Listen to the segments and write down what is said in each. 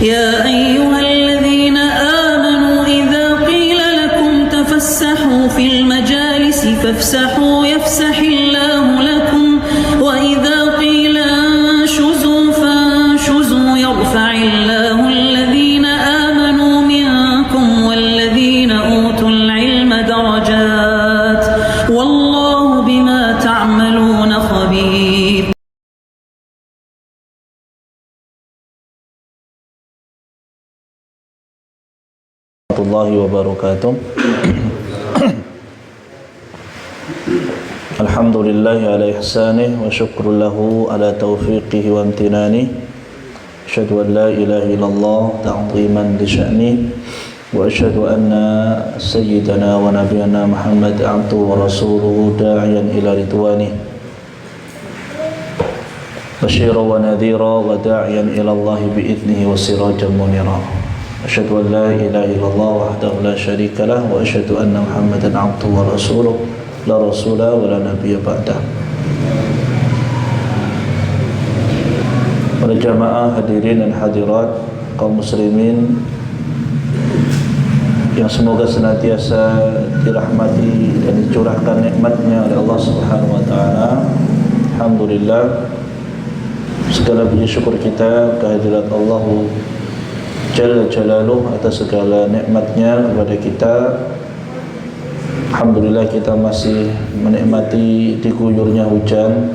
يا أيها الذين آمنوا إذا قيل لكم تفسحوا في المجالس فافسحوا يفسح الله لكم وإذا قيل انشزوا فانشزوا يرفع الله الذين آمنوا منكم والذين أوتوا العلم درجات والله بما تعملون خبير. Warahmatullahi wabarakatuh. Alhamdulillahi ala ihsanih wa syukru lahu ala taufiqihi wa amtinani. Asyhadu an la ilaha illallah ta'ziman li sya'ni wa asyhadu anna sayyidana wa nabiyana Muhammad abduhu wa rasuluhu da'iyan ila ridwanih basyiran wa nadhira wa da'iyan ila Allah bi'idnihi wa sirajan munira. Asyhadu an la ilaha illallah wahdahu la syarika lah wa asyhadu anna Muhammadan abduhu wa rasuluh la rasula wa la nabiyya ba'dah. Para jamaah hadirin dan hadirat kaum muslimin yang semoga senantiasa dirahmati dan dicurahkan nikmatnya oleh Allah Subhanahu wa taala. Alhamdulillah, segala puji syukur kita kehadirat Allah Jalla Jalaluh atas segala nikmatnya kepada kita. Alhamdulillah kita masih menikmati diguyurnya hujan.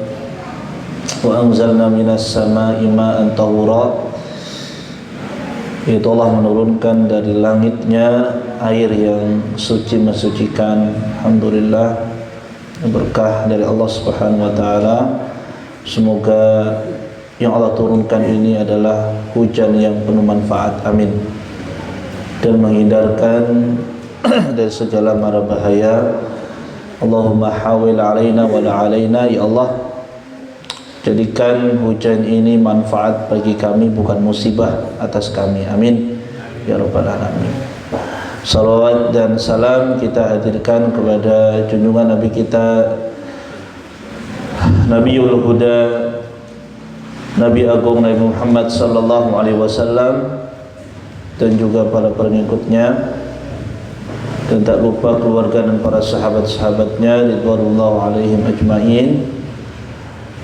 Wa anzalna minas sama'i ma'an tahura. Itu Allah menurunkan dari langitnya air yang suci mensucikan. Alhamdulillah, berkah dari Allah Subhanahu wa taala. Semoga yang Allah turunkan ini adalah hujan yang penuh manfaat, amin, dan menghindarkan dari segala mara bahaya. Allahumma hawil alaina wa la alaina, ya Allah, jadikan hujan ini manfaat bagi kami, bukan musibah atas kami, amin ya rabbal alamin. Salawat dan salam kita hadirkan kepada junjungan Nabi kita, Nabiul Huda, Nabi Agung Nabi Muhammad sallallahu alaihi wasallam, dan juga para pengikutnya, dan tak lupa keluarga dan para sahabat-sahabatnya ridwanullahu alaihim ajmain.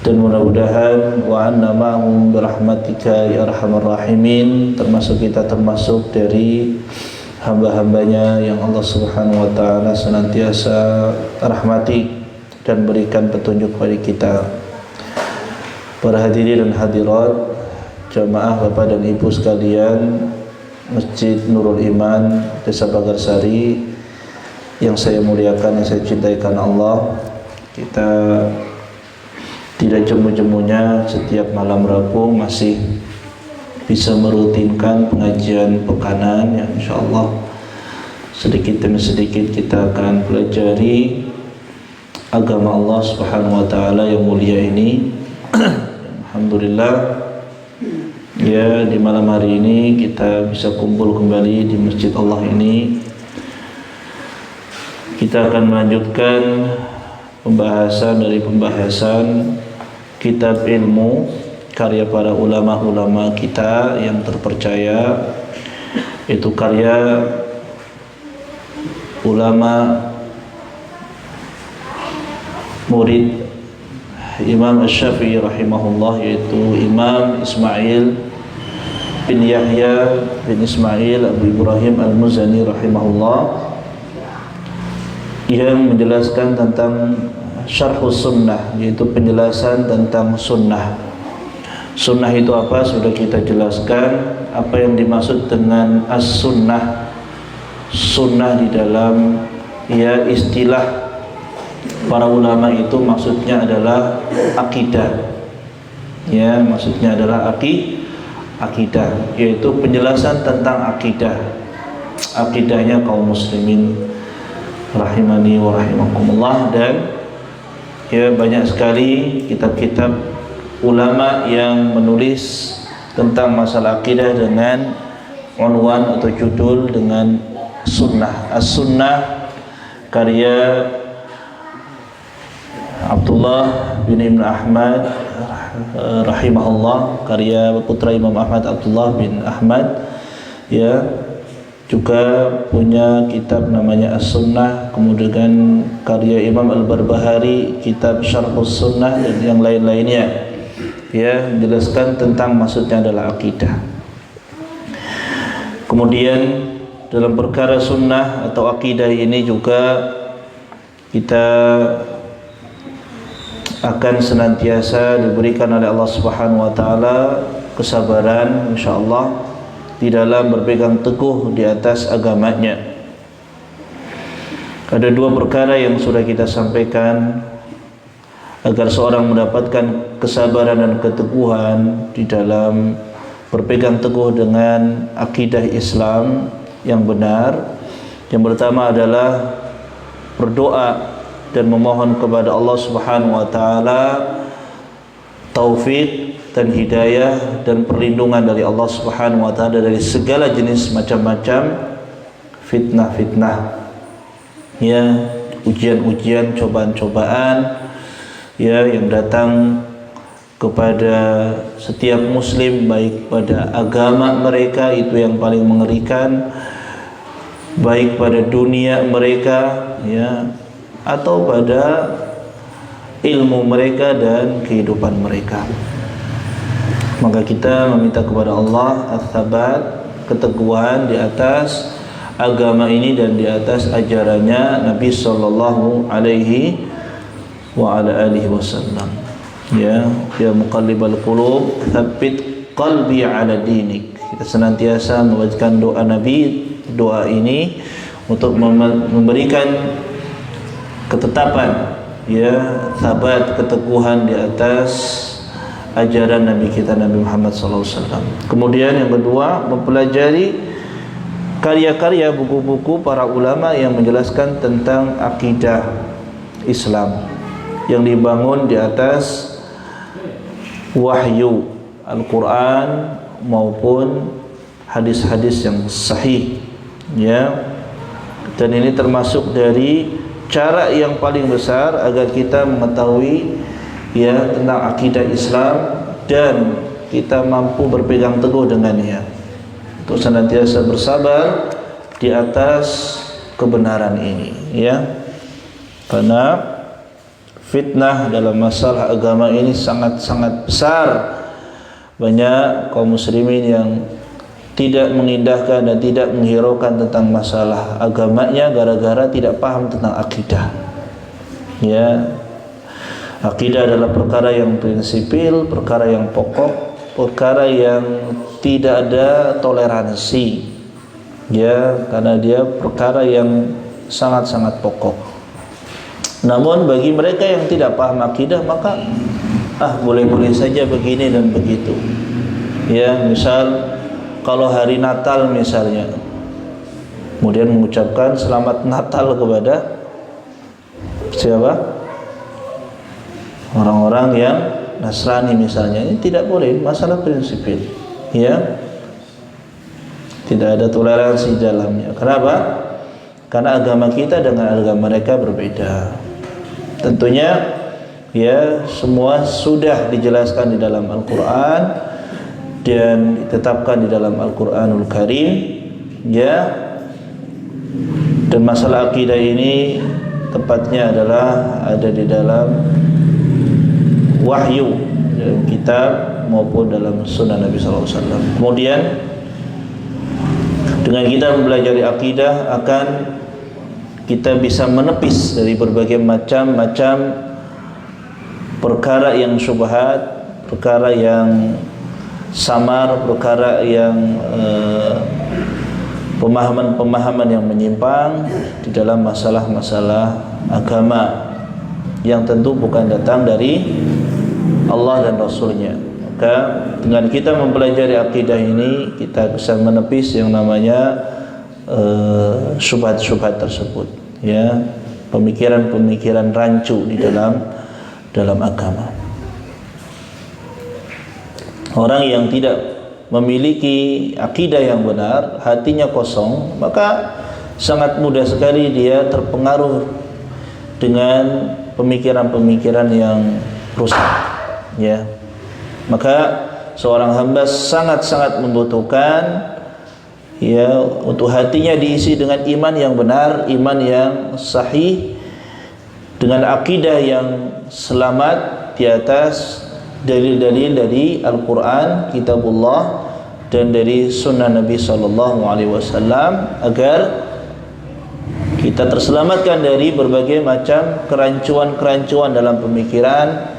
Dan mudah-mudahan wa anna ma'hum birahmatika ya arhamar rahimin, termasuk kita termasuk dari hamba-hambanya yang Allah Subhanahu wa taala senantiasa rahmati dan berikan petunjuk kepada kita. Para hadirin dan hadirat, jamaah Bapak dan Ibu sekalian Masjid Nurul Iman Desa Bagarsari yang saya muliakan, yang saya cintai karena Allah, kita tidak jemu-jemunya setiap malam Rabu masih bisa merutinkan pengajian pekanan yang insyaallah sedikit demi sedikit kita akan pelajari agama Allah Subhanahu wa taala yang mulia ini. Alhamdulillah, ya, di malam hari ini kita bisa kumpul kembali di masjid Allah ini. Kita akan melanjutkan pembahasan dari pembahasan kitab ilmu karya para ulama-ulama kita yang terpercaya, itu karya ulama murid Imam Asy-Syafi'i rahimahullah, yaitu Imam Ismail bin Yahya bin Ismail Abu Ibrahim Al-Muzani rahimahullah, yang menjelaskan tentang Syarhus Sunnah, yaitu penjelasan tentang sunnah. Sunnah itu apa? Sudah kita jelaskan apa yang dimaksud dengan as-sunnah. Sunnah di dalam istilah para ulama itu maksudnya adalah akidah. Ya, maksudnya adalah akidah, yaitu penjelasan tentang akidah. Akidahnya kaum muslimin rahimani wa rahimakumullah. Dan ya, banyak sekali kitab-kitab ulama yang menulis tentang masalah akidah dengan unwan atau judul dengan sunnah. As-Sunnah karya Abdullah bin Ibn Ahmad rahimahullah, karya putra Imam Ahmad Abdullah bin Ahmad, ya, juga punya kitab namanya As-Sunnah, kemudian karya Imam Al-Barbahari, kitab Syarhus Sunnah, dan yang lain-lainnya, ya, menjelaskan tentang maksudnya adalah akidah. Kemudian dalam perkara sunnah atau akidah ini juga kita akan senantiasa diberikan oleh Allah Subhanahu wa taala kesabaran insyaallah di dalam berpegang teguh di atas agamanya. Ada dua perkara yang sudah kita sampaikan agar seorang mendapatkan kesabaran dan keteguhan di dalam berpegang teguh dengan akidah Islam yang benar. Yang pertama adalah berdoa dan memohon kepada Allah Subhanahu wa taala taufik dan hidayah dan perlindungan dari Allah Subhanahu wa taala dari segala jenis macam-macam fitnah-fitnah, ya, ujian-ujian, cobaan-cobaan, ya, yang datang kepada setiap muslim, baik pada agama mereka itu yang paling mengerikan, baik pada dunia mereka, ya, atau pada ilmu mereka dan kehidupan mereka. Maka kita meminta kepada Allah ats-tsabat, keteguhan di atas agama ini dan di atas ajarannya Nabi sallallahu alaihi wa ala alihi wasallam. Ya, ya muqallibal qulub, tsabbit qalbi ala dinik. Kita senantiasa membacakan doa Nabi, doa ini untuk memberikan ketetapan, ya, sabat, keteguhan di atas ajaran Nabi kita Nabi Muhammad SAW. Kemudian yang kedua, mempelajari karya-karya buku-buku para ulama yang menjelaskan tentang akidah Islam yang dibangun di atas wahyu Al-Quran maupun hadis-hadis yang sahih, ya. Dan ini termasuk dari cara yang paling besar agar kita mengetahui, ya, tentang akidah Islam dan kita mampu berpegang teguh dengannya, untuk senantiasa bersabar di atas kebenaran ini, ya. Karena fitnah dalam masalah agama ini sangat-sangat besar. Banyak kaum muslimin yang tidak mengindahkan dan tidak menghiraukan tentang masalah agamanya gara-gara tidak paham tentang akidah, ya. Akidah adalah perkara yang prinsipil, perkara yang pokok, perkara yang tidak ada toleransi, ya, karena dia perkara yang sangat-sangat pokok. Namun bagi mereka yang tidak paham akidah, maka boleh-boleh saja begini dan begitu, ya. Misal kalau hari Natal misalnya, kemudian mengucapkan selamat Natal kepada siapa? Orang-orang yang Nasrani misalnya, ini tidak boleh, masalah prinsipil, ya. Tidak ada toleransi dalamnya. Kenapa? Karena agama kita dengan agama mereka berbeda. Tentunya, ya, semua sudah dijelaskan di dalam Al-Quran dan ditetapkan di dalam Al-Quranul Karim, ya. Dan masalah akidah ini tepatnya adalah ada di dalam wahyu, dalam kitab maupun dalam sunnah Nabi SAW. Kemudian dengan kita mempelajari akidah akan kita bisa menepis dari berbagai macam-macam perkara yang syubhat, perkara yang samar, perkara yang pemahaman-pemahaman yang menyimpang di dalam masalah-masalah agama yang tentu bukan datang dari Allah dan Rasulnya. Maka dengan kita mempelajari akidah ini, kita bisa menepis yang namanya syubhat-syubhat tersebut, ya, pemikiran-pemikiran rancu di dalam agama. Orang yang tidak memiliki akidah yang benar, hatinya kosong, maka sangat mudah sekali dia terpengaruh dengan pemikiran-pemikiran yang rusak, ya. Maka seorang hamba sangat-sangat membutuhkan ya untuk hatinya diisi dengan iman yang benar, iman yang sahih, dengan akidah yang selamat di atas dalil-dalil dari Al-Quran, Kitabullah, dan dari Sunnah Nabi Sallallahu Alaihi Wasallam, agar kita terselamatkan dari berbagai macam kerancuan-kerancuan dalam pemikiran,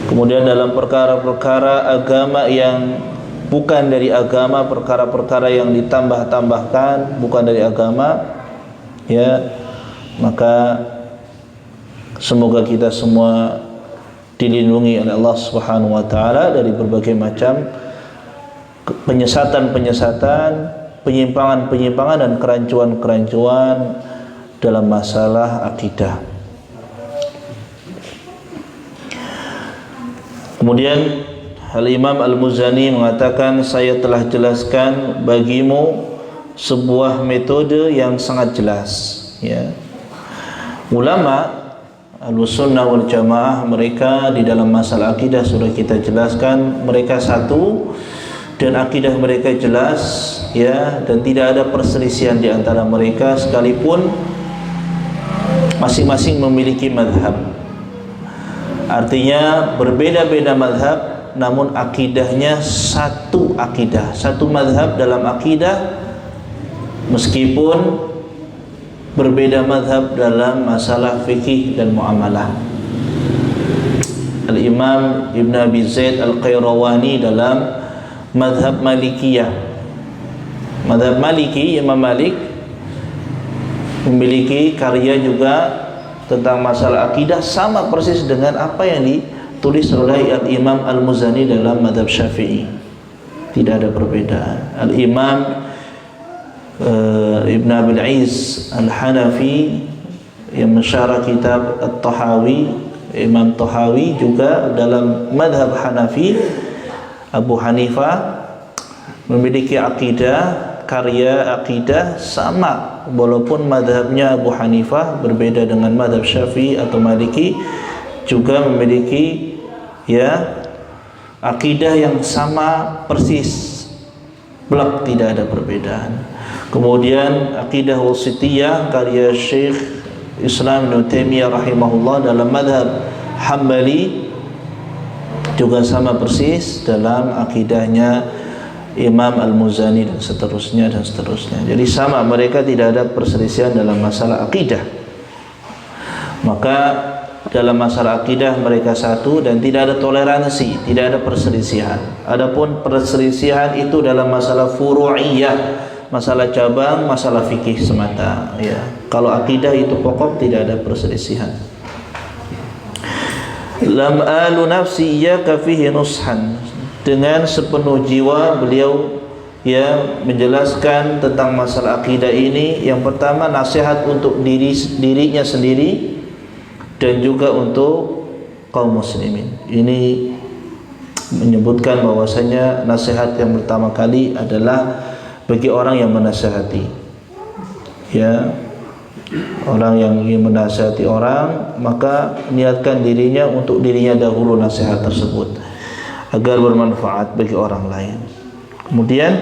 kemudian dalam perkara-perkara agama yang bukan dari agama, perkara-perkara yang ditambah-tambahkan bukan dari agama, ya. Maka semoga kita semua dilindungi oleh Allah Subhanahu wa taala dari berbagai macam penyesatan-penyesatan, penyimpangan-penyimpangan dan kerancuan-kerancuan dalam masalah akidah. Kemudian Al-Imam Al-Muzani mengatakan, saya telah jelaskan bagimu sebuah metode yang sangat jelas, ya. Ulama Ahlussunnah wal Jamaah, mereka di dalam masalah akidah sudah kita jelaskan, mereka satu dan akidah mereka jelas, ya, dan tidak ada perselisihan di antara mereka sekalipun masing-masing memiliki mazhab. Artinya berbeda-beda mazhab, namun akidahnya satu akidah, satu mazhab dalam akidah, meskipun berbeda mazhab dalam masalah fikih dan muamalah. Al-Imam Ibn Abi Zaid Al-Qayrawani dalam mazhab Malikiyah, mazhab Maliki, Imam Malik memiliki karya juga tentang masalah akidah sama persis dengan apa yang ditulis oleh Al-Imam Al-Muzani dalam mazhab Syafi'i. Tidak ada perbedaan. Al-Imam Ibn Abil Iz Al-Hanafi yang mensyarah kitab At-Tahawi, Imam Tahawi juga dalam madhab Hanafi, Abu Hanifah memiliki akidah, karya akidah sama, walaupun madhabnya Abu Hanifah berbeda dengan madhab Syafi'i atau Maliki, juga memiliki ya akidah yang sama persis, blak, tidak ada perbedaan. Kemudian akidah wasitiyah karya Syekh Islam Ibn Taimiyah rahimahullah dalam madhab Hambali juga sama persis dalam akidahnya Imam Al-Muzani dan seterusnya dan seterusnya. Jadi sama, mereka tidak ada perselisihan dalam masalah akidah. Maka dalam masalah akidah mereka satu dan tidak ada toleransi, tidak ada perselisihan. Adapun perselisihan itu dalam masalah furu'iyah, masalah cabang, masalah fikih semata, ya. Kalau akidah itu pokok, tidak ada perselisihan. Lam alu nafsi iyyaka fihi nushan, dengan sepenuh jiwa beliau ya menjelaskan tentang masalah akidah ini. Yang pertama, nasihat untuk dirinya sendiri dan juga untuk kaum muslimin. Ini menyebutkan bahwasanya nasihat yang pertama kali adalah bagi orang yang menasihati, ya, orang yang ingin menasihati orang, maka niatkan dirinya untuk dirinya dahulu nasihat tersebut agar bermanfaat bagi orang lain. Kemudian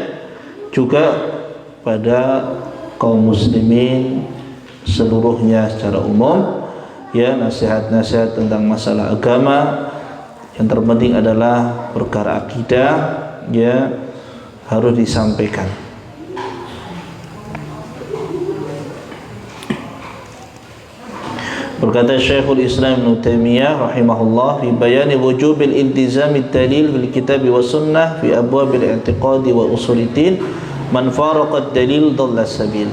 juga pada kaum muslimin seluruhnya secara umum, ya, nasihat-nasihat tentang masalah agama. Yang terpenting adalah perkara akidah, ya, harus disampaikan. Berkata Syekhul Islam Ibn Taimiyah rahimahullah, fi bayani wujubil iltizami dalil fil kitab wa sunnah fi abwabil i'tiqadi wa usuliddin, man faraqad dalil dhalla sabil.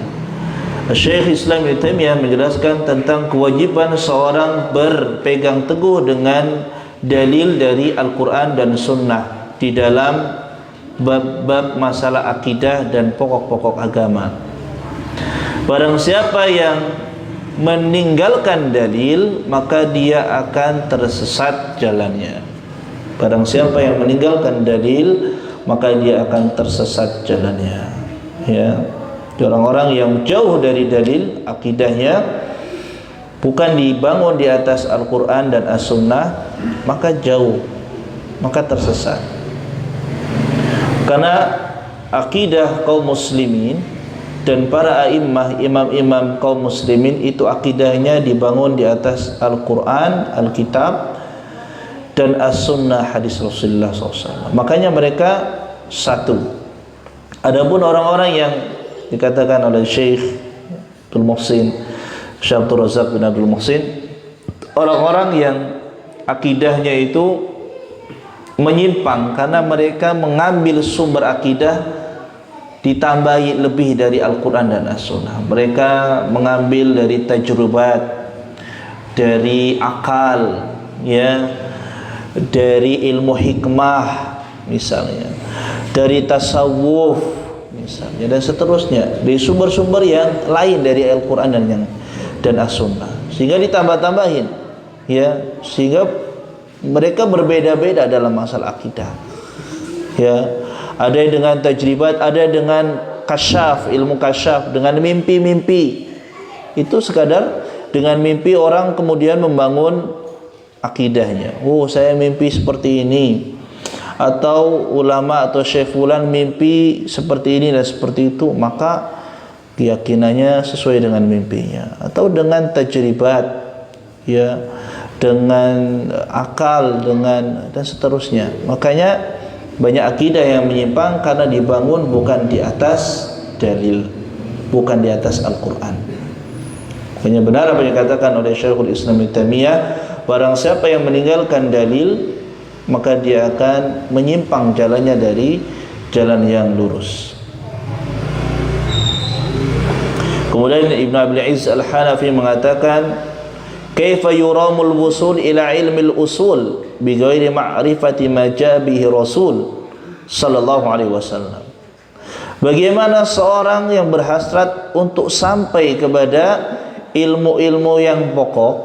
Syekh Islam Ibn Taimiyah menjelaskan tentang kewajiban seorang berpegang teguh dengan dalil dari Al-Quran dan Sunnah di dalam bab-bab masalah akidah dan pokok-pokok agama. Barang siapa yang meninggalkan dalil, maka dia akan tersesat jalannya. Barang siapa yang meninggalkan dalil, maka dia akan tersesat jalannya, ya. Orang-orang yang jauh dari dalil, akidahnya bukan dibangun di atas Al-Quran dan As-Sunnah, maka jauh maka tersesat. Karena akidah kaum muslimin dan para a'immah, imam-imam kaum muslimin itu akidahnya dibangun di atas Al-Quran, Alkitab, dan As-Sunnah, hadis Rasulullah SAW. Makanya mereka satu. Adapun orang-orang yang dikatakan oleh Syekh Abdul Muhsin, Syekh Abdul Razak bin Abdul Muhsin, orang-orang yang akidahnya itu menyimpang karena mereka mengambil sumber akidah ditambahi lebih dari Al-Quran dan As-Sunnah. Mereka mengambil dari tajrubat, dari akal, ya, dari ilmu hikmah misalnya, dari tasawuf misalnya, dan seterusnya, dari sumber-sumber yang lain dari Al-Quran dan As-Sunnah, sehingga ditambah-tambahin, ya, sehingga mereka berbeda-beda dalam masalah akidah, ya. Ada yang dengan tajribat, ada dengan kasyaf, ilmu kasyaf, dengan mimpi-mimpi. Itu sekadar dengan mimpi orang kemudian membangun akidahnya. Oh, saya mimpi seperti ini. Atau ulama atau syekh fulan mimpi seperti ini dan seperti itu, maka keyakinannya sesuai dengan mimpinya. Atau dengan tajribat, ya, dengan akal, dengan dan seterusnya. Makanya banyak akidah yang menyimpang karena dibangun bukan di atas dalil, bukan di atas Al-Quran. Makanya benar apa yang dikatakan oleh Syekhul Islam Ibnu Taimiyah, barang siapa yang meninggalkan dalil, maka dia akan menyimpang jalannya dari jalan yang lurus. Kemudian Ibnu Abil Izz Al-Hanafi mengatakan, kaifa yuramul wusul ila ilmil usul bighairi ma'rifati ma jaa bihi Rasul sallallahu alaihi wasallam. Bagaimana seorang yang berhasrat untuk sampai kepada ilmu-ilmu yang pokok,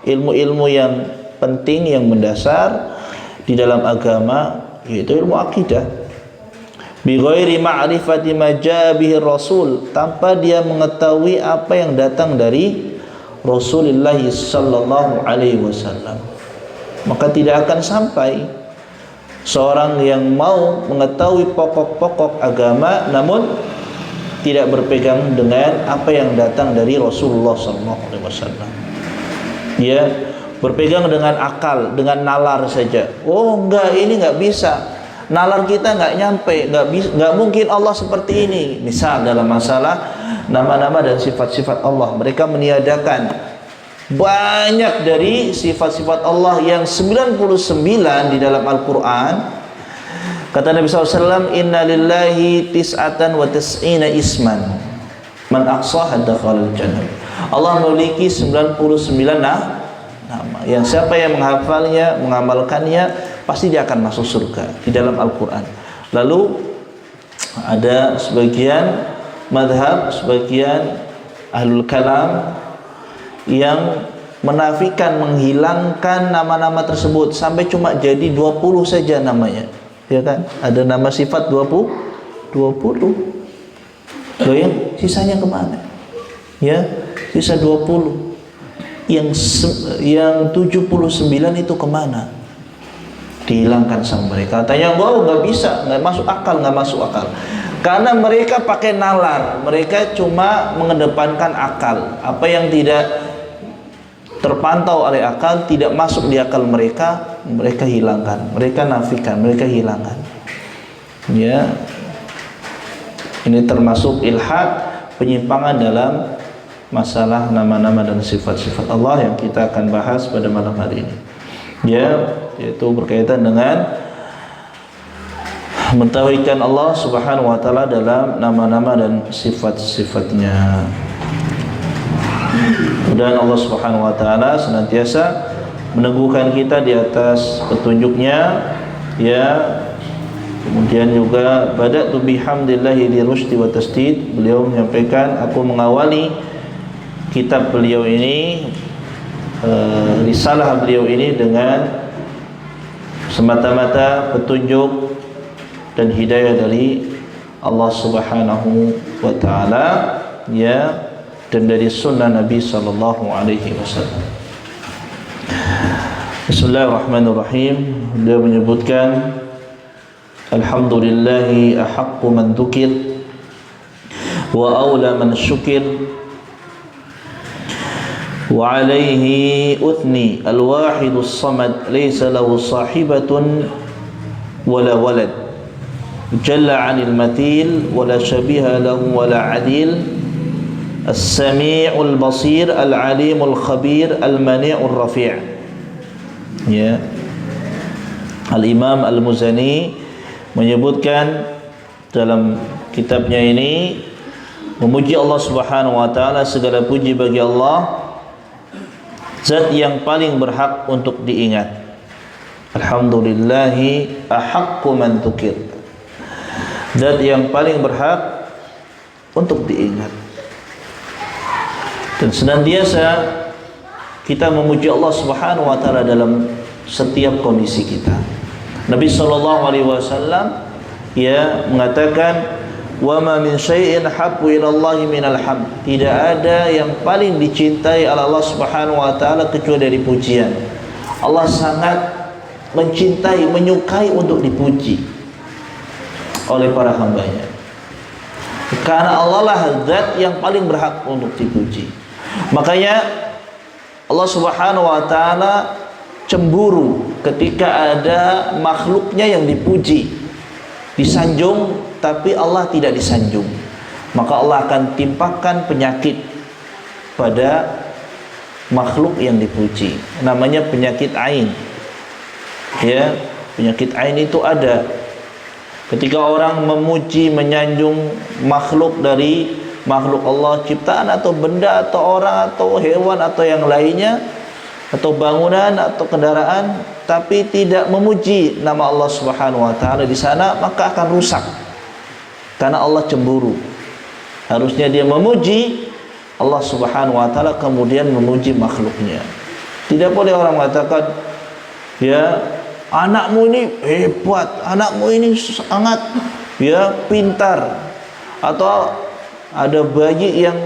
ilmu-ilmu yang penting, yang mendasar di dalam agama, yaitu ilmu akidah, bighairi ma'rifati ma jaa bihi Rasul, tanpa dia mengetahui apa yang datang dari Rasulullah sallallahu alaihi wasallam, maka tidak akan sampai. Seorang yang mau mengetahui pokok-pokok agama namun tidak berpegang dengan apa yang datang dari Rasulullah sallallahu alaihi wasallam, ya, berpegang dengan akal, dengan nalar saja. Oh enggak, ini enggak bisa, nalar kita enggak nyampe, enggak mungkin Allah seperti ini. Misal dalam masalah nama-nama dan sifat-sifat Allah, mereka meniadakan banyak dari sifat-sifat Allah yang 99 di dalam Al-Quran. Kata Nabi SAW, inna lillahi tis'atan wa tis'ina isman man aqsaha dakhalal jannah. Allah memiliki 99 nama, yang siapa yang menghafalnya, mengamalkannya, pasti dia akan masuk surga di dalam Al-Quran. Lalu ada sebagian madhab, sebagian ahlul kalam yang menafikan, menghilangkan nama-nama tersebut sampai cuma jadi 20 saja namanya, ya kan? Ada nama sifat 20. Loh, yang sisanya kemana? Ya, sisa 20. Yang 79 itu kemana? Dihilangkan sama mereka. Katanya, wow, nggak bisa, nggak masuk akal. Karena mereka pakai nalar, mereka cuma mengedepankan akal. Apa yang tidak terpantau oleh akal, tidak masuk di akal mereka, mereka hilangkan, mereka nafikan, mereka hilangkan. Ya, ini termasuk ilhad, penyimpangan dalam masalah nama-nama dan sifat-sifat Allah yang kita akan bahas pada malam hari ini. Ya, yaitu berkaitan dengan mentauhidkan Allah Subhanahu wa taala dalam nama-nama dan sifat-sifatnya. Dan Allah Subhanahu wa taala senantiasa meneguhkan kita di atas petunjuknya, ya. Kemudian juga bada'tu bihamdillahi li rusdi wa tasdid. Beliau menyampaikan, aku mengawali kitab beliau ini, risalah beliau ini dengan semata-mata petunjuk dan hidayah dari Allah Subhanahu wa taala, ya, dan dari sunnah Nabi sallallahu alaihi wasallam. Bismillahirrahmanirrahim. Dia menyebutkan alhamdulillahi ahaqqu man dzukir wa aula man syukir wa alaihi uthni al-wahidus samad laysa lahu sahibatun wala walad jalla 'anil mathil wala syabiha lahu wala 'adil as-sami'ul basir al-'alimul khabir al-mani'ur rafi'. Ya, Al-Imam Al-Muzani menyebutkan dalam kitabnya ini, memuji Allah Subhanahu wa taala, segala puji bagi Allah, zat yang paling berhak untuk diingat. Alhamdulillahi ahaqqu man dzukir, zat yang paling berhak untuk diingat. Dan senantiasa kita memuji Allah Subhanahu wa taala dalam setiap kondisi kita. Nabi sallallahu alaihi wasallam mengatakan, "Wa ma min syai'in habbu ila Allah minal hamd." Tidak ada yang paling dicintai oleh Allah Subhanahu wa taala kecuali dari pujian. Allah sangat mencintai, menyukai untuk dipuji oleh para hambanya. Karena Allah lah zat yang paling berhak untuk dipuji. Makanya Allah Subhanahu wa taala cemburu ketika ada makhluknya yang dipuji, disanjung, tapi Allah tidak disanjung. Maka Allah akan timpakan penyakit pada makhluk yang dipuji. Namanya penyakit ain. Ya, penyakit ain itu ada ketika orang memuji, menyanjung makhluk dari makhluk Allah, ciptaan atau benda atau orang atau hewan atau yang lainnya, atau bangunan atau kendaraan, tapi tidak memuji nama Allah Subhanahu wa taala di sana, maka akan rusak. Karena Allah cemburu. Harusnya dia memuji Allah Subhanahu wa taala, kemudian memuji makhluknya. Tidak boleh orang mengatakan, ya, anakmu ini hebat, anakmu ini sangat pintar, atau ada bayi yang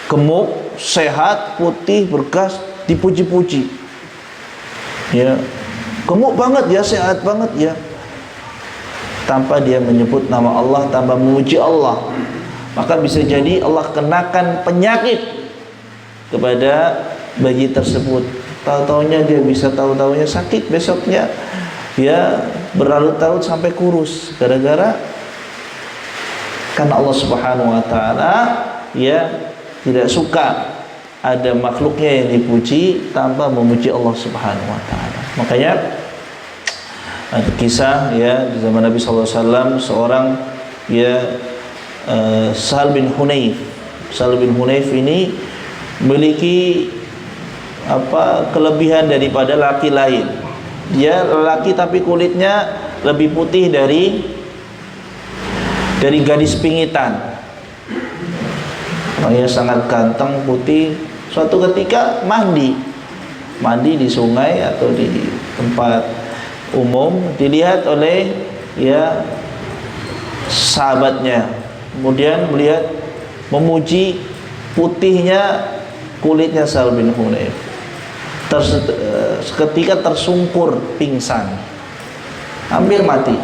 gemuk, sehat, putih, bergas, dipuji-puji. Ya, gemuk banget ya, sehat banget ya. Tanpa dia menyebut nama Allah, tanpa memuji Allah, maka bisa jadi Allah kenakan penyakit kepada bayi tersebut. Tahu-taunya dia bisa tahu-taunya sakit, besoknya berlarut-larut sampai kurus, gara-gara karena Allah Subhanahu wa taala tidak suka ada makhluknya yang dipuji tanpa memuji Allah Subhanahu wa taala. Makanya ada kisah di zaman Nabi sallallahu alaihi wasallam, seorang Sahal bin Hunayf. Sahal bin Hunayf ini memiliki kelebihan daripada laki lain. Dia lelaki tapi kulitnya lebih putih dari gadis pingitan. Orangnya sangat ganteng, putih. Suatu ketika mandi di sungai atau di tempat umum, dilihat oleh sahabatnya. Kemudian melihat, memuji putihnya kulitnya Sahal bin Hunayf. Seketika tersungkur, pingsan, hampir mati.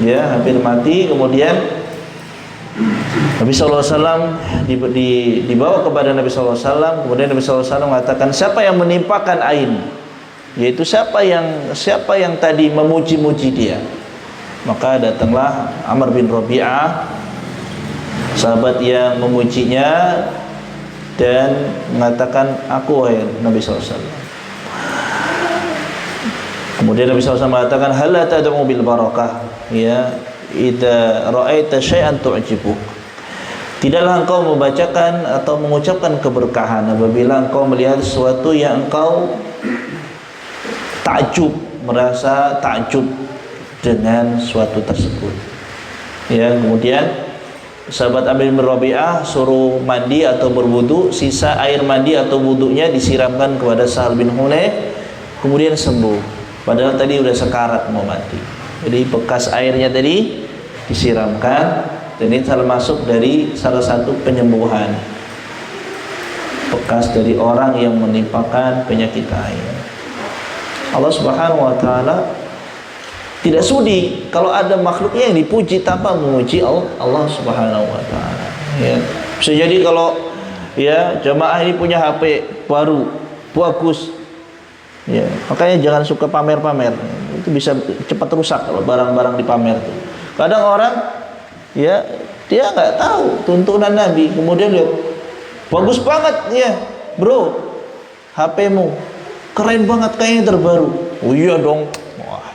Hampir mati. Kemudian Nabi sallallahu alaihi wasallam dibawa kepada Nabi sallallahu alaihi wasallam. Kemudian Nabi sallallahu alaihi wasallam mengatakan, siapa yang menimpakan ain? Yaitu siapa yang tadi memuji-muji dia. Maka datanglah Amr bin Rabi'ah, sahabat yang memujinya, dan mengatakan, aku wahai Nabi sallallahu alaihi wasallam. Kemudian Nabi SAW mengatakan, hal tad'u bil barakah, idza ra'aita syai'an tu'jibuk. Tidaklah engkau membacakan atau mengucapkan keberkahan apabila engkau melihat sesuatu yang engkau takjub, merasa takjub dengan suatu tersebut. Kemudian sahabat Amr bin Rabi'ah suruh mandi atau berwudu, sisa air mandi atau wudunya disiramkan kepada Sahal bin Hunayf, kemudian sembuh. Padahal tadi udah sekarat mau mati. Jadi bekas airnya tadi disiramkan, dan ini termasuk dari salah satu penyembuhan. bekas dari orang yang menimpakan penyakit ain. Allah Subhanahu wa taala tidak sudi kalau ada makhluknya yang dipuji tanpa memuji Allah Subhanahu wa taala. Ya. Bisa jadi kalau ya jamaah ini punya HP baru bagus. Ya, makanya jangan suka pamer-pamer. Itu bisa cepat rusak kalau barang-barang dipamer itu. Kadang orang ya dia nggak tahu tuntunan Nabi, kemudian lihat bagus banget ya, bro, HP-mu keren banget kayaknya terbaru. Oh iya dong, wah,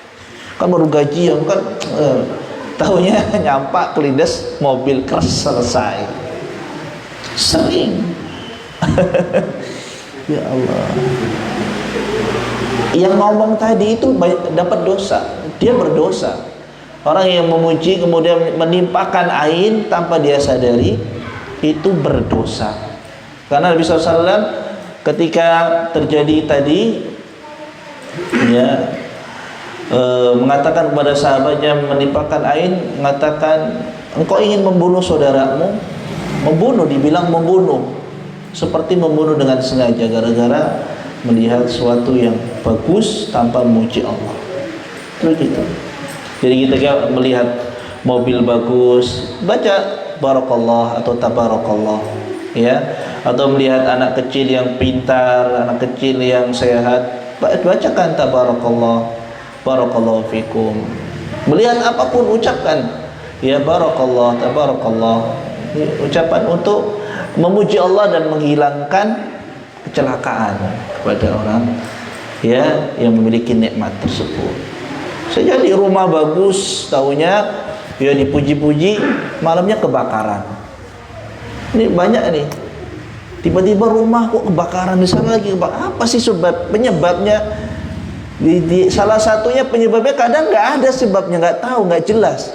kan baru gajian kan, tahunya nyampak kelindes mobil keras selesai. Sering. Ya Allah. Yang ngomong tadi itu dapat dosa, dia berdosa. Orang yang memuji kemudian menimpakan ain tanpa dia sadari itu berdosa. Karena Nabi SAW ketika terjadi tadi ya mengatakan kepada sahabatnya menimpakan ain, mengatakan engkau ingin membunuh saudaramu, membunuh, dibilang membunuh, seperti membunuh dengan sengaja gara-gara melihat sesuatu yang bagus tanpa memuji Allah. Begitu. Jadi kita melihat mobil bagus, baca barakallah atau tabarakallah, ya, atau melihat anak kecil yang pintar, anak kecil yang sehat, bacakan tabarakallah, barakallahu fikum. Melihat apapun ucapkan ya barakallah, tabarakallah, ucapan untuk memuji Allah dan menghilangkan kecelakaan kepada orang ya yang memiliki nikmat tersebut. Saya jadi rumah bagus, taunya ya dipuji-puji, malamnya kebakaran. Ini banyak nih. Tiba-tiba rumah kok kebakaran, di sana lagi kebakaran. Apa sih sebab penyebabnya? Salah satunya penyebabnya kadang nggak ada sebabnya, nggak tahu, nggak jelas.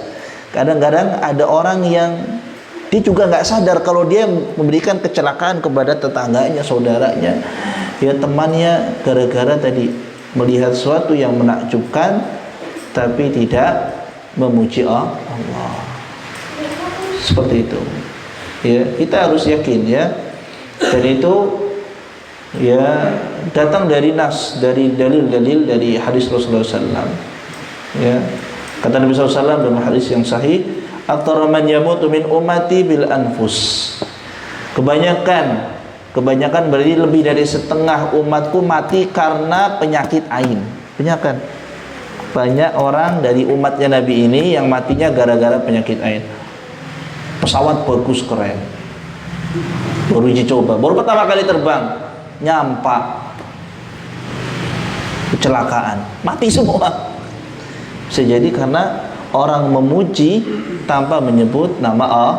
Kadang-kadang ada orang yang dia juga nggak sadar kalau dia memberikan kecelakaan kepada tetangganya, saudaranya, ya temannya, gara-gara tadi melihat sesuatu yang menakjubkan tapi tidak memuji Allah. Seperti itu. Ya, kita harus yakin ya. Dan itu ya datang dari nas, dari dalil-dalil dari hadis Rasulullah SAW. Ya, kata Nabi SAW dalam hadis yang sahih, "Aktsara man yamutu min ummati bil anfus." Kebanyakan berarti lebih dari setengah umatku mati karena penyakit ain. Penyakit. Banyak orang dari umatnya Nabi ini yang matinya gara-gara penyakit ain. Pesawat bagus keren, baru uji coba, baru pertama kali terbang, nyampak kecelakaan, mati semua. Bisa jadi karena orang memuji tanpa menyebut nama Allah.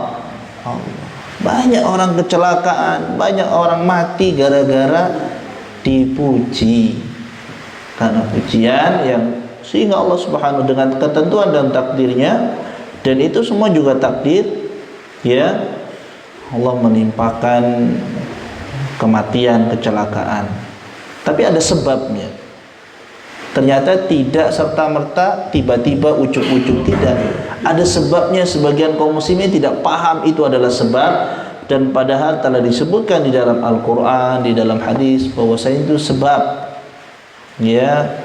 Banyak orang kecelakaan, banyak orang mati gara-gara dipuji. Karena pujian yang sehingga Allah Subhanahu dengan ketentuan dan takdirnya, dan itu semua juga takdir ya, Allah menimpakan kematian, kecelakaan, tapi ada sebabnya. Ternyata tidak serta-merta tiba-tiba ujuk-ujuk, tidak, ada sebabnya. Sebagian kaum muslimin tidak paham itu adalah sebab, dan padahal telah disebutkan di dalam Al-Quran, di dalam hadis bahwasanya itu sebab ya,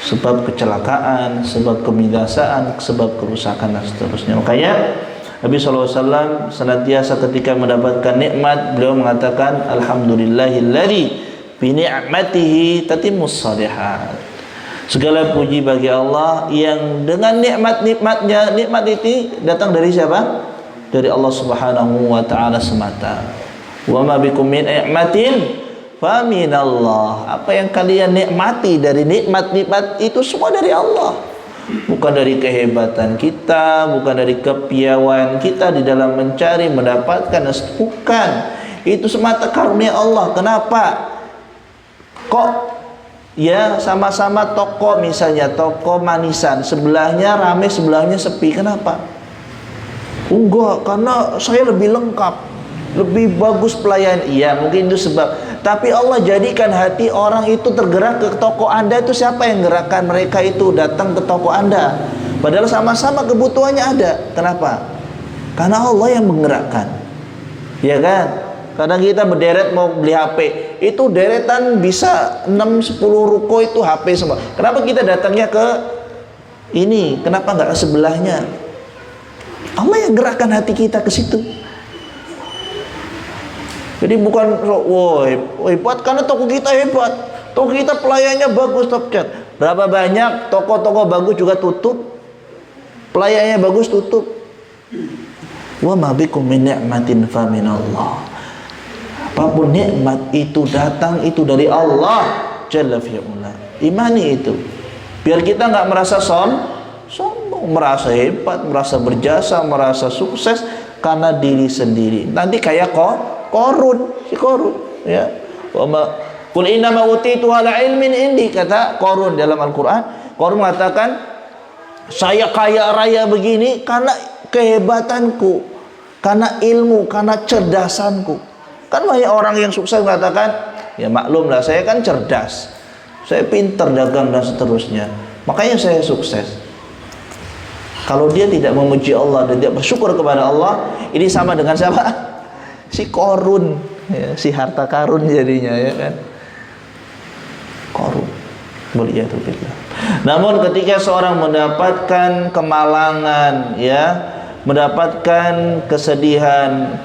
sebab kecelakaan, sebab kebinasaan, sebab kerusakan dan seterusnya. Makanya Nabi SAW senantiasa ketika mendapatkan nikmat, beliau mengatakan alhamdulillahilladzi bi ni'matihi tatimmus shalihat. Segala puji bagi Allah yang dengan nikmat-nikmatnya, nikmat itu datang dari siapa? Dari Allah Subhanahu wa taala semata. Wa ma bikum min ni'matin faminallah. Apa yang kalian nikmati dari nikmat-nikmat itu semua dari Allah, bukan dari kehebatan kita, bukan dari kepiawaian kita di dalam mencari mendapatkan, bukan. Itu semata karunia Allah. Kenapa kok ya sama-sama toko, misalnya toko manisan, sebelahnya rame, sebelahnya sepi? Kenapa? Enggak, karena saya lebih lengkap, lebih bagus pelayanan. Iya, mungkin itu sebab. Tapi Allah jadikan hati orang itu tergerak ke toko Anda. Itu siapa yang gerakkan mereka itu datang ke toko Anda? Padahal sama-sama kebutuhannya ada. Kenapa? Karena Allah yang menggerakkan. Ya kan? Kadang kita berderet mau beli HP, itu deretan bisa 6-10 ruko itu HP semua. Kenapa kita datangnya ke ini? Kenapa nggak ke sebelahnya? Allah yang gerakkan hati kita ke situ. Jadi bukan, hebat karena toko kita hebat, toko kita pelayannya bagus, top chat. Berapa banyak toko-toko bagus juga tutup, pelayannya bagus tutup. Wa ma bikum min ni'matin fa min Allah. Apapun nikmat itu datang itu dari Allah Jalla fi'ula. Imani itu. Biar kita nggak merasa sombong, merasa hebat, merasa berjasa, merasa sukses karena diri sendiri. Nanti kayak Qarun, si Qarun, ya. Wa ma qul inna ma utitu ala ilmin indi, kata Qarun dalam Al-Qur'an. Qarun mengatakan, saya kaya raya begini karena kehebatanku, karena ilmu, karena cerdasanku. Kan banyak orang yang sukses mengatakan, ya maklumlah saya kan cerdas, saya pintar dagang dan seterusnya, makanya saya sukses. Kalau dia tidak memuji Allah dan tidak bersyukur kepada Allah, ini sama dengan siapa? Si Qarun, ya, si harta karun jadinya, ya kan? Qarun. Waliyadzubillah. Namun ketika seorang mendapatkan kemalangan, ya, mendapatkan kesedihan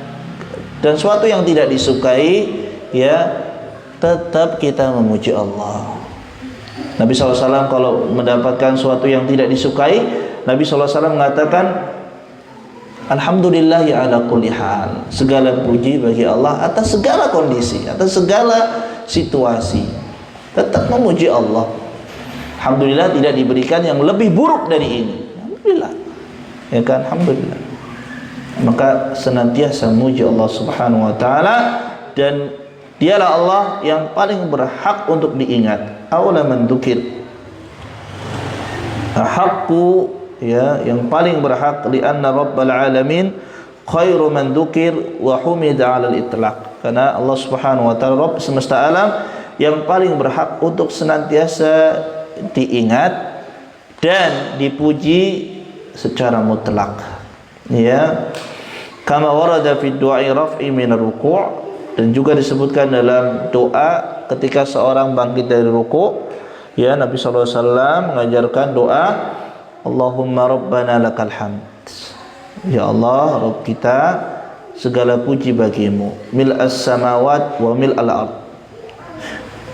dan suatu yang tidak disukai, ya, tetap kita memuji Allah. Nabi SAW kalau mendapatkan suatu yang tidak disukai, Nabi SAW mengatakan, Alhamdulillah ya ala kulli hal. Segala puji bagi Allah atas segala kondisi, atas segala situasi. Tetap memuji Allah. Alhamdulillah tidak diberikan yang lebih buruk dari ini. Alhamdulillah. Ya kan? Alhamdulillah. Maka senantiasa memuji Allah Subhanahu wa taala, dan dialah Allah yang paling berhak untuk diingat. Aula man dzukir. Haqqu, ya, yang paling berhak, li anna rabbal alamin khairu man dzukir wa humida 'ala al-itlaq. Karena Allah Subhanahu wa taala Rabb semesta alam yang paling berhak untuk senantiasa diingat dan dipuji secara mutlak, ya. Kama warada fi du'ai raf'i min ar-ruku', dan juga disebutkan dalam doa ketika seorang bangkit dari ruku', ya, Nabi sallallahu alaihi wasallam mengajarkan doa, Allahumma rabbana lakal hamd. Ya Allah, Rabb kita, segala puji bagimu, mil as-samawat wa mil al-ard,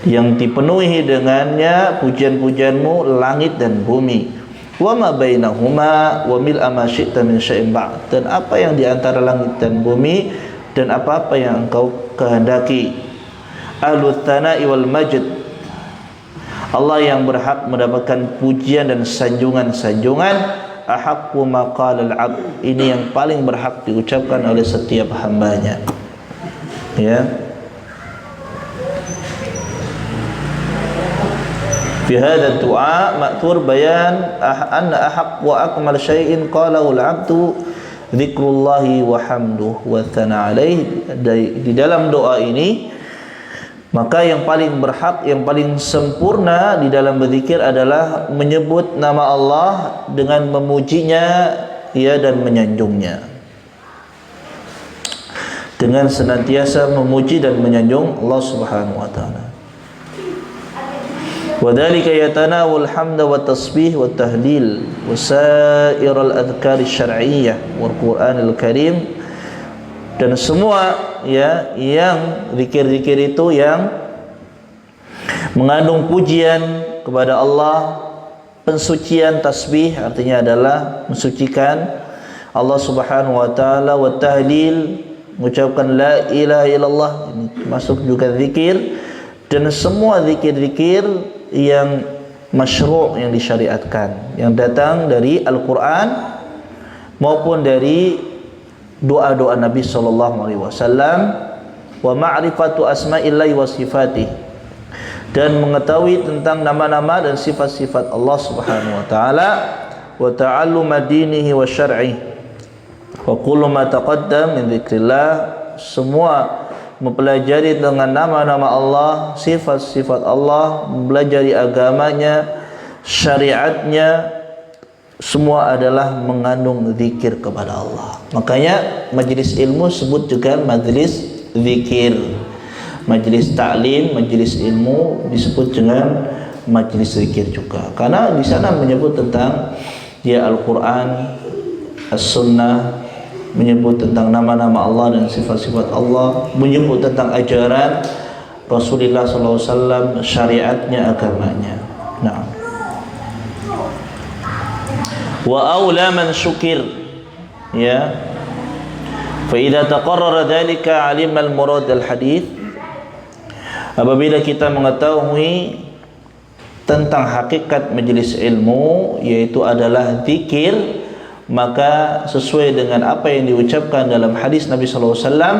yang dipenuhi dengannya pujian-pujianmu langit dan bumi, wa ma bainahuma wa mil ma syi'ta min syai'in ba'd, dan apa yang di antara langit dan bumi dan apa-apa yang engkau kehendaki. Ahlut tsana'i wal majd, Allah yang berhak mendapatkan pujian dan sanjungan-sanjungan. Ahaqqu ma qala al-'abd, ini yang paling berhak diucapkan oleh setiap hambanya, ya. Fi hadha ad-du'a ma'thur bayan anna ahaq wa akmal syai'in qalahu al-'abdu dzikrullahi wa hamduhu wa tsana 'alaihi. Di dalam doa ini, maka yang paling berhak, yang paling sempurna di dalam berzikir adalah menyebut nama Allah dengan memujinya, ya, dan menyanjungnya. Dengan senantiasa memuji dan menyanjung Allah Subhanahu wa taala. وذلك يتناول الحمد والتسبيح والتهليل وسائر الأذكار الشرعية والقرآن الكريم, dan semua, ya, yang zikir-zikir itu yang mengandung pujian kepada Allah, pensucian, tasbih artinya adalah mensucikan Allah Subhanahu wa taala, wa tahlil, mengucapkan la ilaha illallah, ini masuk juga zikir, dan semua zikir-zikir yang masyru', yang disyariatkan, yang datang dari Al-Quran maupun dari doa-doa Nabi sallallahu alaihi wasallam. Wa ma'rifatu asma'illahi wa sifatih, dan mengetahui tentang nama-nama dan sifat-sifat Allah Subhanahu wa taala. Wa ta'alluma dinihi wa syar'ihi, wa kullu ma taqaddam min dzikrillah, semua mempelajari dengan nama-nama Allah, sifat-sifat Allah, mempelajari agamanya, syariatnya, semua adalah mengandung zikir kepada Allah. Makanya majelis ilmu sebut juga majelis zikir. Majelis taklim, majelis ilmu disebut dengan majelis zikir juga. Karena di sana menyebut tentang ya Al-Qur'an, As-Sunnah, menyebut tentang nama-nama Allah dan sifat-sifat Allah, menyebut tentang ajaran Rasulullah SAW, syariatnya, agamanya. Nah, wa aula man syukir, ya. Fa idza taqarrara dzalika 'alima al-murad al-hadits. Apabila kita mengetahui tentang hakikat majelis ilmu, yaitu adalah zikir, maka sesuai dengan apa yang diucapkan dalam hadis Nabi sallallahu alaihi wasallam,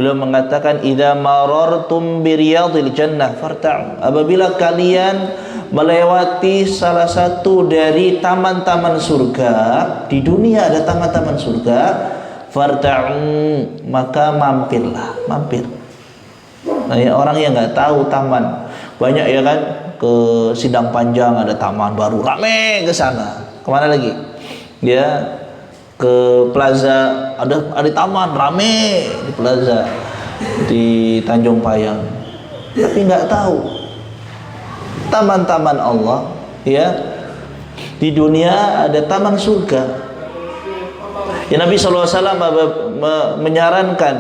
beliau mengatakan idza marartum bi riyadil jannah farta'u. Apabila kalian melewati salah satu dari taman-taman surga, di dunia ada taman-taman surga, farta'u, maka mampirlah, mampir. Nah, ya, orang yang nggak tahu taman, banyak ya kan, ke Sidang Panjang ada taman baru, rame ke sana. Kemana lagi? Ya, ke Plaza ada taman rame di Plaza di Tanjung Payang, tapi nggak tahu taman-taman Allah, ya, di dunia ada taman surga. Ya, Nabi SAW menyarankan,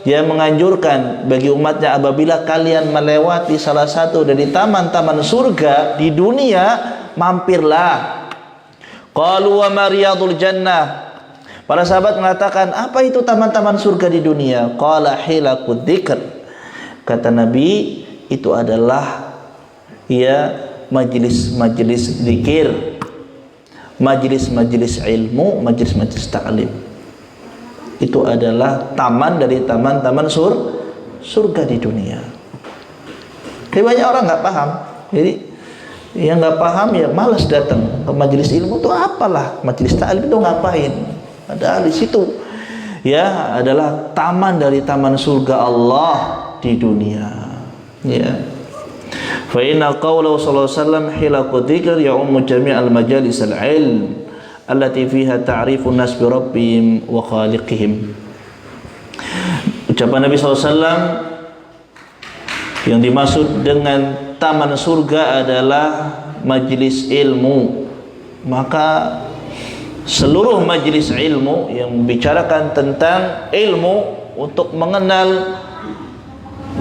dia menganjurkan bagi umatnya, apabila kalian melewati salah satu dari taman-taman surga di dunia, mampirlah. Qalu wa ma riyadul jannah. Para sahabat mengatakan, apa itu taman-taman surga di dunia? Qala hilakud dzikr. Kata Nabi, itu adalah ya majelis-majelis zikir, majelis-majelis ilmu, majelis-majelis taklim. Itu adalah taman dari taman-taman surga di dunia. Tapi banyak orang nggak paham. Jadi yang nggak paham ya malas datang ke majelis ilmu. Itu apalah majelis taklim itu ngapain? Padahal di situ ya adalah taman dari taman surga Allah di dunia. Ya. Fa inna qawlahu sallallahu alaihi wasallam hilaqu dzikr ya'ummu jami'al majalis al-ilm allati fiha ta'rifun nas bi rabbihim wa khaliqihim. Ucapan Nabi SAW, yang dimaksud dengan taman surga adalah majelis ilmu. Maka seluruh majelis ilmu yang membicarakan tentang ilmu untuk mengenal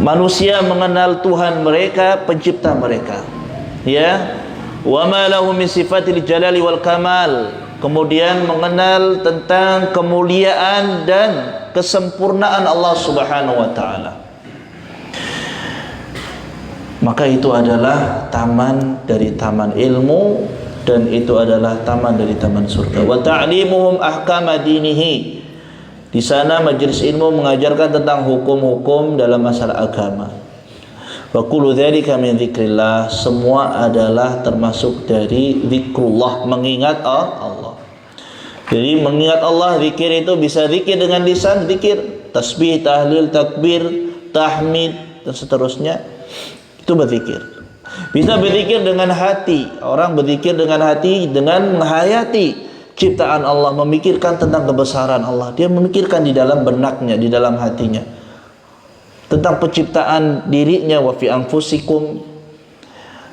manusia, mengenal Tuhan mereka, pencipta mereka, ya, wa ma lahu min sifatil jalali wal kamal, kemudian mengenal tentang kemuliaan dan kesempurnaan Allah Subhanahu wa taala. Maka itu adalah taman dari taman ilmu, dan itu adalah taman dari taman surga. Wa ta'limuhum ahkama dinihi. Di sana majelis ilmu mengajarkan tentang hukum-hukum dalam masalah agama. Wa kullu dzalika min dzikrillah, semua adalah termasuk dari zikrullah, mengingat Allah. Jadi mengingat Allah, zikir itu bisa zikir dengan lisan, zikir tasbih, tahlil, takbir, tahmid dan seterusnya. Itu berzikir. Bisa berzikir dengan hati. Orang berzikir dengan hati dengan menghayati ciptaan Allah, memikirkan tentang kebesaran Allah. Dia memikirkan di dalam benaknya, di dalam hatinya, tentang penciptaan dirinya, wa fi anfusikum,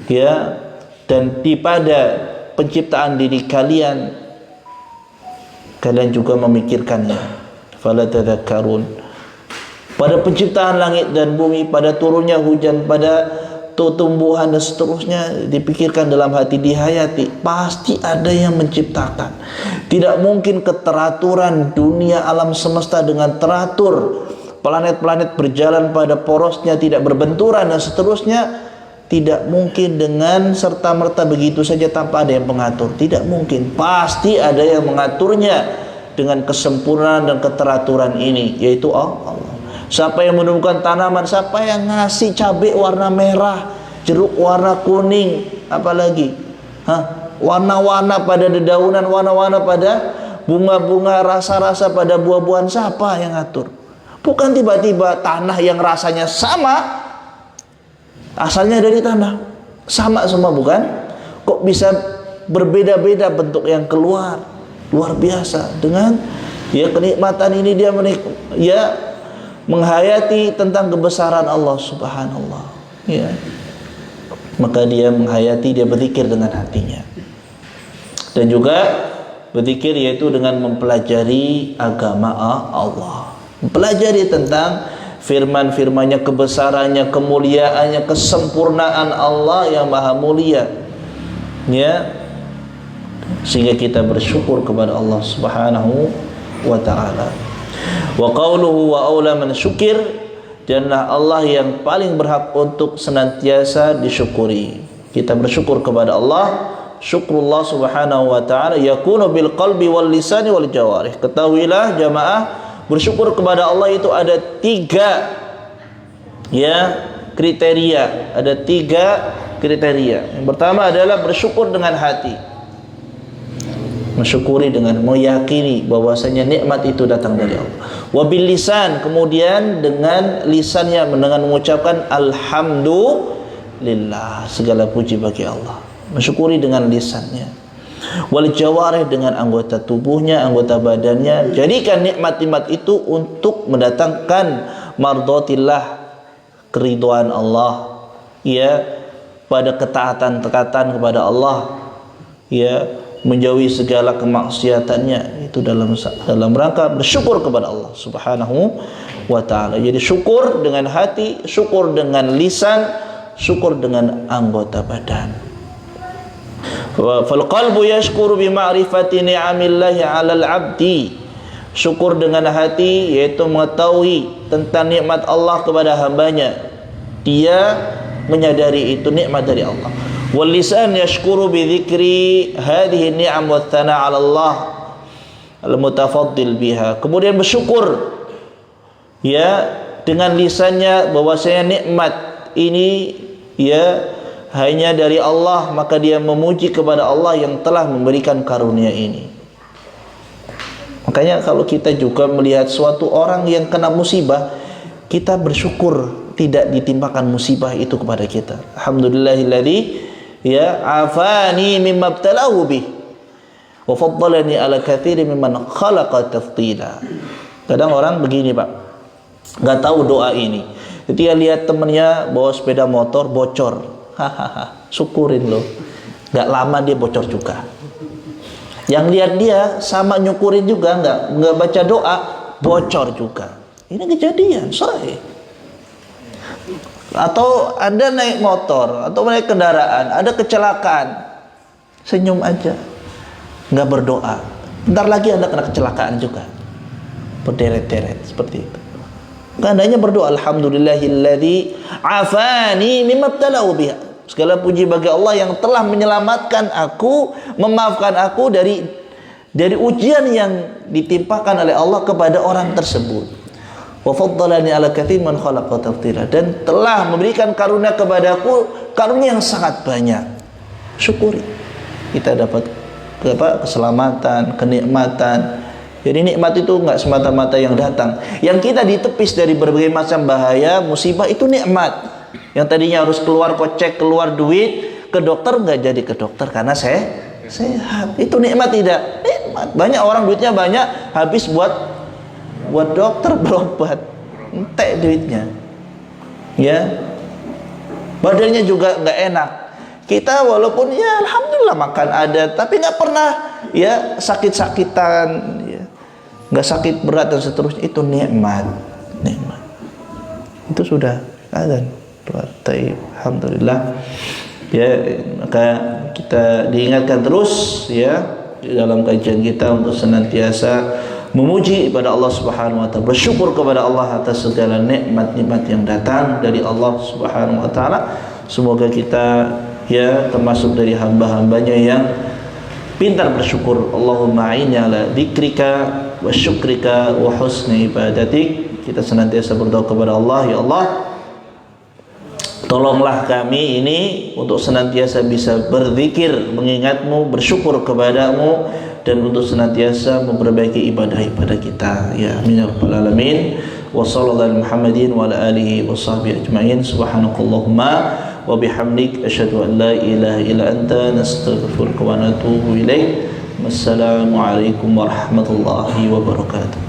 ya, dan pada penciptaan diri kalian, kalian juga memikirkannya. Fala tadhakkarun, pada penciptaan langit dan bumi, pada turunnya hujan, pada tumbuhan dan seterusnya, dipikirkan dalam hati, dihayati. Pasti ada yang menciptakan. Tidak mungkin keteraturan dunia alam semesta dengan teratur, planet-planet berjalan pada porosnya, tidak berbenturan dan seterusnya, tidak mungkin dengan serta-merta begitu saja tanpa ada yang mengatur. Tidak mungkin. Pasti ada yang mengaturnya dengan kesempurnaan dan keteraturan ini, yaitu Allah. Siapa yang menumbuhkan tanaman, siapa yang ngasih cabai warna merah, jeruk warna kuning, apalagi warna-warna pada dedaunan, warna-warna pada bunga-bunga, rasa-rasa pada buah-buahan, siapa yang ngatur? Bukan tiba-tiba tanah yang rasanya sama, asalnya dari tanah sama semua, bukan? Kok bisa berbeda-beda bentuk yang keluar? Luar biasa. Dengan ya kenikmatan ini dia menghayati tentang kebesaran Allah subhanallah, ya, maka dia menghayati, dia berzikir dengan hatinya. Dan juga berzikir yaitu dengan mempelajari agama Allah, mempelajari tentang firman-firmannya, kebesarannya, kemuliaannya, kesempurnaan Allah yang maha mulia, ya, sehingga kita bersyukur kepada Allah subhanahu wa ta'ala. Wa qawluhu wa awla man syukir, danlah Allah yang paling berhak untuk senantiasa disyukuri. Kita bersyukur kepada Allah. Syukrullah subhanahu wa ta'ala yakunu bil qalbi wal lisani wal jawarih. Ketahuilah jamaah, bersyukur kepada Allah itu ada 3 kriteria. Ada 3 kriteria. Yang pertama adalah bersyukur dengan hati, mensyukuri dengan meyakini bahwasanya nikmat itu datang dari Allah. Wabil lisan, kemudian dengan lisannya, dengan mengucapkan alhamdulillah, segala puji bagi Allah, mensyukuri dengan lisannya. Wal jawarih, dengan anggota tubuhnya, anggota badannya. Jadikan nikmat-nikmat itu untuk mendatangkan mardhatillah, keridhaan Allah, ya, pada ketaatan-ketaatan kepada Allah, ya, menjauhi segala kemaksiatannya, itu dalam rangka bersyukur kepada Allah subhanahu wa ta'ala. Jadi syukur dengan hati, syukur dengan lisan, syukur dengan anggota badan. Fal qalbu yashkuru bi ma'rifati ni'amillahi 'alal 'abdi. Syukur dengan hati yaitu mengetahui tentang nikmat Allah kepada hambanya. Dia menyadari itu nikmat dari Allah. Wal lisan yashkuru bi dzikri hadhihi ni'am wa tsana 'ala Allah al-mutafaddil biha. Kemudian bersyukur, ya, dengan lisannya bahwasanya nikmat ini, ya, hanya dari Allah, maka dia memuji kepada Allah yang telah memberikan karunia ini. Makanya kalau kita juga melihat suatu orang yang kena musibah, kita bersyukur tidak ditimpakan musibah itu kepada kita. Alhamdulillahilladzi, ya, afani mimma ibtalahu bih wa faddalani ala katsirin mimman khalaqa tafdila. Kadang orang begini, Pak, nggak tahu doa ini. Dia lihat temennya bawa sepeda motor bocor, hahaha, syukurin loh, nggak lama dia bocor juga. Yang lihat dia sama nyukurin juga, nggak baca doa, bocor juga. Ini kejadian sahih. Atau Anda naik motor atau naik kendaraan, ada kecelakaan, senyum aja, nggak berdoa, bentar lagi Anda kena kecelakaan juga, berderet-deret seperti itu. Andainya berdoa, alhamdulillahilladzi afani mimma ibtalahu biha. Segala puji bagi Allah yang telah menyelamatkan aku, memaafkan aku dari ujian yang ditimpakan oleh Allah kepada orang tersebut. Wa faddalani ala katsirin man khalaqa tafdila, dan telah memberikan karunia kepadaku, karunia yang sangat banyak. Syukuri. Kita dapat keselamatan, kenikmatan. Jadi nikmat itu enggak semata-mata yang datang. Yang kita ditepis dari berbagai macam bahaya, musibah, itu nikmat. Yang tadinya harus keluar kocek, keluar duit, ke dokter enggak jadi ke dokter karena sehat. Itu nikmat tidak? Nikmat. Banyak orang duitnya banyak, habis buat dokter, berobat. Entek duitnya. Ya. Badannya juga enggak enak. Kita walaupun ya alhamdulillah makan ada, tapi enggak pernah ya sakit-sakitan, ya, nggak sakit berat dan seterusnya. Itu nikmat. Itu sudah ada. Alhamdulillah, ya, maka kita diingatkan terus, ya, di dalam kajian kita untuk senantiasa memuji kepada Allah Subhanahu wa taala, bersyukur kepada Allah atas segala nikmat-nikmat yang datang dari Allah Subhanahu wa taala. Semoga kita, ya, termasuk dari hamba-hambanya yang pintar bersyukur. Allahumma a'inni ala dzikrika wa syukrika wa husni ibadatik. Kita senantiasa berdoa kepada Allah, ya Allah, tolonglah kami ini untuk senantiasa bisa berzikir, mengingatmu, bersyukur kepadamu, dan untuk senantiasa memperbaiki ibadah-ibadah kita, ya amin ya rabbal alamin. Wa sallallahu ala Muhammadin wa ala alihi wa sahbihi ajma'in. Subhanakallahumma wa bihamdik, asyhadu an la ilaha illa anta, nastaghfiruka wa natubu ilaik. Wassalamu alaikum warahmatullahi wabarakatuh.